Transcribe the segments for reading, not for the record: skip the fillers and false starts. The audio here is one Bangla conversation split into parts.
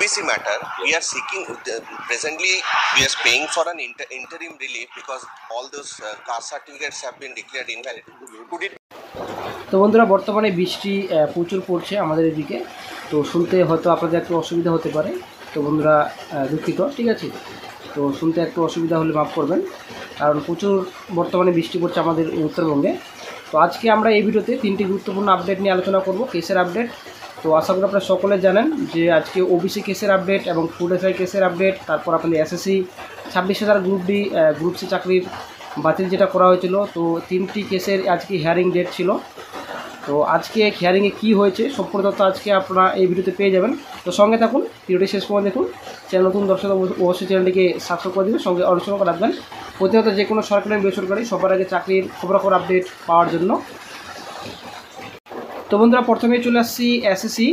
OBC matter, we are seeking presently we are paying for an interim relief because all those caste certificates have been declared invalid. Could it? তো বন্ধুরা, বর্তমানে বৃষ্টি প্রচুর পড়ছে আমাদের এদিকে, তো শুনতে হয়তো আপনাদের একটু অসুবিধা হতে পারে। তো বন্ধুরা দুঃখিত, ঠিক আছে। তো শুনতে একটু অসুবিধা হলে মাফ করবেন, কারণ প্রচুর বর্তমানে বৃষ্টি পড়ছে আমাদের উত্তরবঙ্গে। তো আজকে আমরা এই ভিডিওতে 3টি গুরুত্বপূর্ণ আপডেট নিয়ে আলোচনা করব, কেসের আপডেট। তো আশা করি আপনারা সকলে জানেন যে আজকে ওবিসি কেসের আপডেট এবং ফুড এসআই কেসের আপডেট, তারপর আপনাদের SSC 26,000 group D group C চাকরির বাতিল যেটা করা হয়েছিল, তো 3টি কেসের আজকে হিয়ারিং ডেট ছিল। তো আজকে হিয়ারিংয়ে কী হয়েছে সম্পূর্ণ তথ্য আজকে আপনারা এই ভিডিওতে পেয়ে যাবেন। তো সঙ্গে থাকুন, ভিডিওটি শেষ পর্যন্ত দেখুন। চ্যানেল নতুন দর্শক অবশ্যই চ্যানেলটিকে সাবস্ক্রাইব করে দেবেন, সঙ্গে অনুসরণ করে রাখবেন প্রতিনিয়ত যে কোনো সরকারি বেসরকারি সবার আগে চাকরির খবরাখবর আপডেট পাওয়ার জন্য। তো বন্ধুরা, প্রথমেই চলে আসছি এসএসসি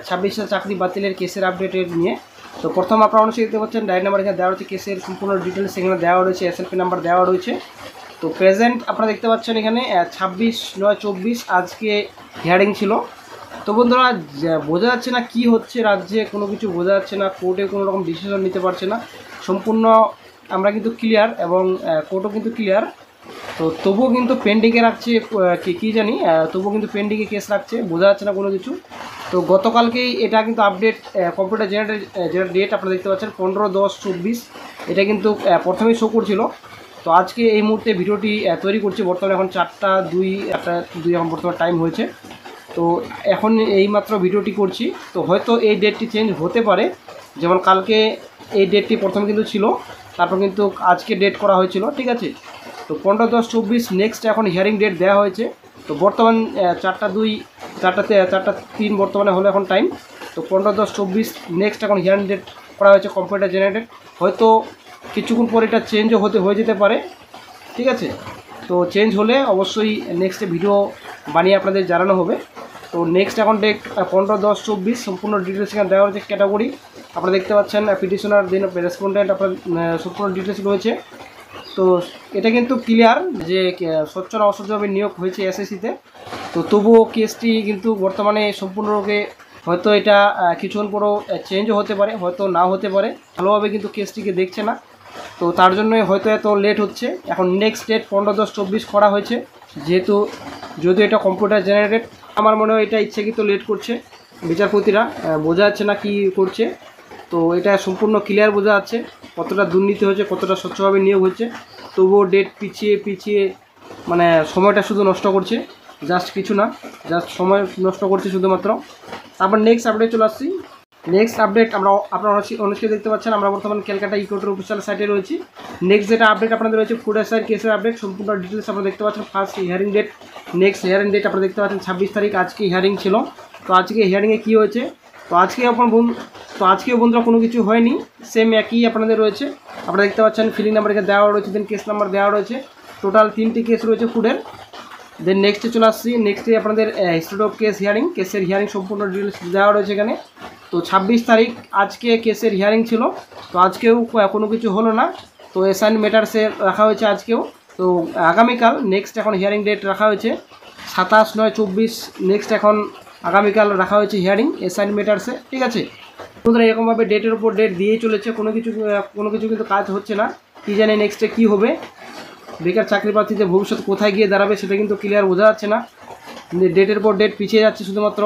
26,000 চাকরি বাতিলের কেসের আপডেটের নিয়ে। তো প্রথম আপনারা অবশ্যই দেখতে পাচ্ছেন ডায়েরি নাম্বার এখানে দেওয়া রয়েছে, কেসের সম্পূর্ণ ডিটেলস এখানে দেওয়া রয়েছে, এসএলপি নাম্বার দেওয়া রয়েছে। তো প্রেজেন্ট আপনারা দেখতে পাচ্ছেন এখানে 26/9/24 আজকে হিয়ারিং ছিল। তো বন্ধুরা, বোঝা যাচ্ছে না কি হচ্ছে রাজ্যে, কোনো কিছু বোঝা যাচ্ছে না, কোর্টে কোনো রকম ডিসিশন নিতে পারছে না। সম্পূর্ণ আমরা কিন্তু ক্লিয়ার এবং কোর্টও কিন্তু ক্লিয়ার। তো তবুও কিন্তু পেন্ডিংয়ে রাখছে কী জানি, তবুও কিন্তু পেন্ডিংয়ে কেস রাখছে, বোঝা যাচ্ছে না কোনো কিছু। তো গতকালকেই এটা কিন্তু আপডেট কম্পিউটার জেনারেটেড যেটা ডেট আপনারা দেখতে পাচ্ছেন 15/10/24, এটা কিন্তু প্রথমেই শো করছিল। তো আজকে এই মুহূর্তে ভিডিওটি তৈরি করছি, বর্তমানে এখন 4টা 2 এখন বর্তমানে টাইম হয়েছে। তো এখন এইমাত্র ভিডিওটি করছি। তো হয়তো এই ডেটটি চেঞ্জ হতে পারে, যেমন কালকে এই ডেটটি প্রথমে কিন্তু ছিল, তারপর কিন্তু আজকে ডেট করা হয়েছিল, ঠিক আছে। তো 15/10/24 নেক্সট এখন হিয়ারিং ডেট দেওয়া হয়েছে। তো বর্তমান 4টা 3 বর্তমানে হলো এখন টাইম। তো 15/10/24 নেক্সট এখন হিয়ারিং ডেট করা হয়েছে কম্পিউটার জেনারেটেড। হয়তো কিছুক্ষণ পর এটা চেঞ্জও হয়ে যেতে পারে, ঠিক আছে। তো চেঞ্জ হলে অবশ্যই নেক্সটে ভিডিও বানিয়ে আপনাদের জানানো হবে। তো নেক্সট এখন ডেট 15/10/24 সম্পূর্ণ ডিটেলস এখানে দেওয়া হয়েছে। ক্যাটাগরি আপনারা দেখতে পাচ্ছেন পিটিশনার, দেন রেসপন্ডেন্ট, আপনার সম্পূর্ণ ডিটেলস রয়েছে। তো এটা কিন্তু ক্লিয়ার যে স্বচ্ছ না অস্বচ্ছভাবে নিয়োগ হয়েছে এসএসসিতে। তো তবুও কেসটি কিন্তু বর্তমানে সম্পূর্ণরূপে হয়তো এটা কিছুক্ষণ পরও চেঞ্জও হতে পারে, হয়তো নাও হতে পারে, ভালোভাবে কিন্তু কেসটিকে দেখছে না। তো তার জন্যই হয়তো এত লেট হচ্ছে। এখন নেক্সট ডেট 15/10/24 করা হয়েছে, যেহেতু যদিও এটা কম্পিউটার জেনারেটেড। আমার মনে হয় এটা ইচ্ছাকৃত লেট করছে বিচারপতিরা, বোঝা যাচ্ছে না কি করছে। তো এটা সম্পূর্ণ ক্লিয়ার বোঝা যাচ্ছে কতটা দুর্নীতি হয়েছে, কতটা স্বচ্ছভাবে নিয়োগ হচ্ছে। তবুও ডেট পিছিয়ে মানে সময়টা শুধু নষ্ট করছে, জাস্ট কিছু না, জাস্ট সময় নষ্ট করছে শুধুমাত্র। তারপর নেক্সট আপডেট চলে আসছি। নেক্সট আপডেট আপনারা অনেকেই দেখতে পাচ্ছেন, আমরা বর্তমানে ক্যালকাটা ইকোটোর অফিসিয়াল সাইটে রয়েছি। নেক্সট যেটা আপডেট আপনাদের রয়েছে ফুড এসআই কেসের আপডেট, সম্পূর্ণ ডিটেলস আপনারা দেখতে পাচ্ছেন। First hearing date, next hearing date আপনারা দেখতে পাচ্ছেন 26 তারিখ আজকে হিয়ারিং ছিল। তো আজকে হিয়ারিংয়ে কী হয়েছে, তো আজকেও বন্ধুরা কোনো কিছু হয়নি, সেম একই আপনাদের রয়েছে। আপনারা দেখতে পাচ্ছেন ফিলিং নাম্বার এখানে দেওয়া রয়েছে, দেন কেস নাম্বার দেওয়া রয়েছে। টোটাল 3টি কেস রয়েছে ফুডের। দেন নেক্সটে চলে আসছি, নেক্সটে আপনাদের হিস্ট্রি অফ কেস হিয়ারিং, কেসের হিয়ারিং সম্পূর্ণ ডিটেলস দেওয়া রয়েছে এখানে। তো 26 তারিখ আজকে কেসের হিয়ারিং ছিল। তো আজকেও কোনো কিছু হলো না, তো অ্যাসাইন ম্যাটারসে রাখা হয়েছে আজকেও। তো আগামীকাল নেক্সট এখন হিয়ারিং ডেট রাখা হয়েছে 27/9/24, নেক্সট এখন আগামীকাল রাখা হয়েছে হিয়ারিং অ্যাসাইন ম্যাটারসে, ঠিক আছে। বন্ধুরা, এরকমভাবে ডেটের উপর ডেট দিয়েই চলেছে, কোনো কিছু কিন্তু কাজ হচ্ছে না। কী জানি নেক্সটে কী হবে, বেকার চাকরি প্রার্থীদের ভবিষ্যৎ কোথায় গিয়ে দাঁড়াবে সেটা কিন্তু ক্লিয়ার বোঝা যাচ্ছে না। ডেটের পর ডেট পিছিয়ে যাচ্ছে, শুধুমাত্র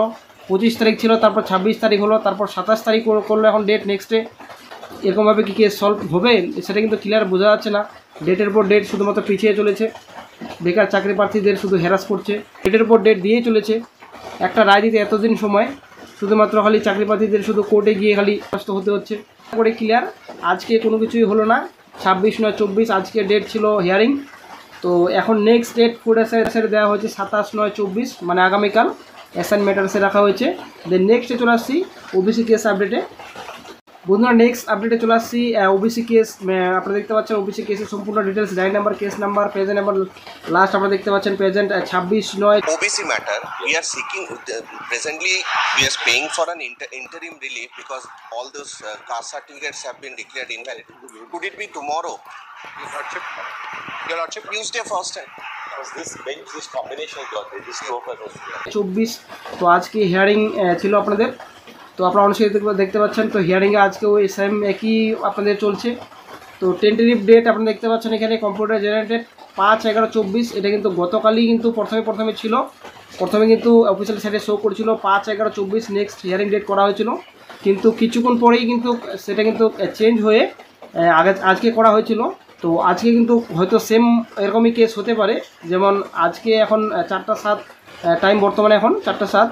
25 তারিখ ছিল, তারপর 26 তারিখ হলো, তারপর 27 তারিখ করলো এখন ডেট নেক্সটে। এরকমভাবে কী কেস সলভ হবে সেটা কিন্তু ক্লিয়ার বোঝা যাচ্ছে না। ডেটের পর ডেট শুধুমাত্র পিছিয়ে চলেছে, বেকার চাকরি প্রার্থীদের শুধু হ্যারাস করছে, ডেটের পর ডেট দিয়েই চলেছে। একটা রায় দিতে এতদিন সময়, শুধুমাত্র খালি চাকরি প্রার্থীদের শুধু কোর্টে গিয়ে খালি কষ্ট হতে হচ্ছে। করে ক্লিয়ার আজকে কোনো কিছুই হলো না। 26/9/24 আজকে ডেট ছিল হিয়ারিং। তো এখন নেক্সট ডেট ফুড এসআইয়ের দেওয়া হয়েছে 27/9/24, মানে আগামীকাল অ্যাসাইন ম্যাটারসে রাখা হয়েছে। দেন নেক্সটে চলে আসছি ওবিসি কেস আপডেটে। বন্ধুরা, নেক্সট আপডেটে চলে আসছি ওবিসি কেস। আপনারা দেখতে পাচ্ছেন ওবিসি কেসের সম্পূর্ণ details, diary number, case number, present number, last আপনারা দেখতে পাচ্ছেন present 26/9। OBC matter, we are seeking presently we are paying for an interim relief because all those caste certificates have been declared invalid. Could it be tomorrow? Your Lordship, Tuesday first time. This bench, this combination of this 24 তো আজকে হিয়ারিং ছিল আপনাদের। তো আপনারা অনেক দেখতে পাচ্ছেন। তো হিয়ারিংয়ে আজকেও সেম একই আপনাদের চলছে। তো টেন্টেটিভ ডেট আপনারা দেখতে পাচ্ছেন এখানে কম্পিউটার জেনারেটেড 5/11/24। এটা কিন্তু গতকালই কিন্তু প্রথমে ছিল, প্রথমে কিন্তু অফিসিয়াল সাইটে শো করছিল 5/11/24 নেক্সট হিয়ারিং ডেট করা হয়েছিল, কিন্তু কিছুক্ষণ পরেই কিন্তু সেটা কিন্তু চেঞ্জ হয়ে আজকে করা হয়েছিল। তো আজকে কিন্তু হয়তো সেম এরকমই কেস হতে পারে, যেমন আজকে এখন 4:07 টাইম, বর্তমানে এখন 4:07,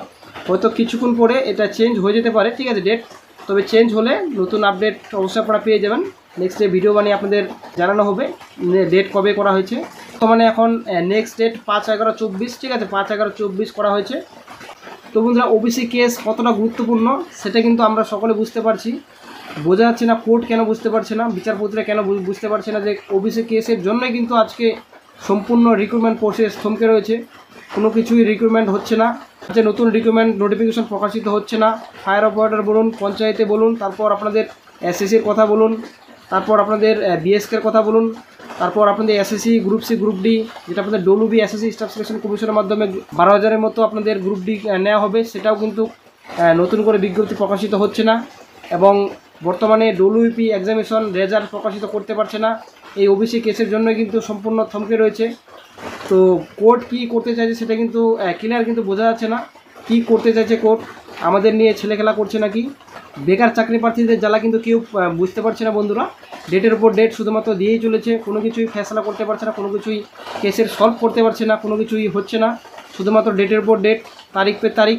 হয়তো কিছুক্ষণ পরে এটা চেঞ্জ হয়ে যেতে পারে, ঠিক আছে ডেট। তবে চেঞ্জ হলে নতুন আপডেট অবশ্যই আপনারা পেয়ে যাবেন, নেক্সট ডে ভিডিও বানিয়ে আপনাদের জানানো হবে ডেট কবে করা হয়েছে। বর্তমানে এখন নেক্সট ডেট 5/11/24, ঠিক আছে 5/11/24 করা হয়েছে। তো বন্ধুরা ওবিসি কেস কতটা গুরুত্বপূর্ণ সেটা কিন্তু আমরা সকলে বুঝতে পারছি, বোঝা যাচ্ছে না কোর্ট কেন বুঝতে পারছে না, বিচারপতিরা কেন বুঝতে পারছে না যে ওবিসি কেসের জন্যই কিন্তু আজকে সম্পূর্ণ রিক্রুটমেন্ট প্রসেস থমকে রয়েছে, কোনো কিছুই রিক্রুটমেন্ট হচ্ছে না, যে নতুন রিক্রুটমেন্ট নোটিফিকেশন প্রকাশিত হচ্ছে না। ফায়ার অপারেটর বলুন, পঞ্চায়েতে বলুন, তারপর আপনাদের এসএসসির কথা বলুন, তারপর আপনাদের বিএসকের কথা বলুন, তারপর আপনাদের SSC group C group D, যেটা আপনাদের ডব্লিউবি এসএসসি স্টাফ সিলেকশন কমিশনের মাধ্যমে 12,000-এর মতো আপনাদের গ্রুপ ডি নেওয়া হবে, সেটাও কিন্তু নতুন করে বিজ্ঞপ্তি প্রকাশিত হচ্ছে না। এবং বর্তমানে ডব্লিউপি এক্সামিনেশন রেজাল্ট প্রকাশিত করতে পারছে না, এই ওবিসি কেসের জন্য কিন্তু সম্পূর্ণ থমকে রয়েছে। তো কোর্ট কী করতে চাইছে সেটা কিন্তু ক্লিয়ার কিন্তু বোঝা যাচ্ছে না, কী করতে চাইছে কোর্ট, আমাদের নিয়ে ছেলেখেলা করছে নাকি। বেকার চাকরি প্রার্থীদের জ্বালা কিন্তু কেউ বুঝতে পারছে না বন্ধুরা, ডেটের উপর ডেট শুধুমাত্র দিয়েই চলেছে, কোনো কিছুই ফেসলা করতে পারছে না, কোনো কিছুই কেসের সলভ করতে পারছে না, কোনো কিছুই হচ্ছে না, শুধুমাত্র ডেটের উপর ডেট, তারিখ পে তারিখ।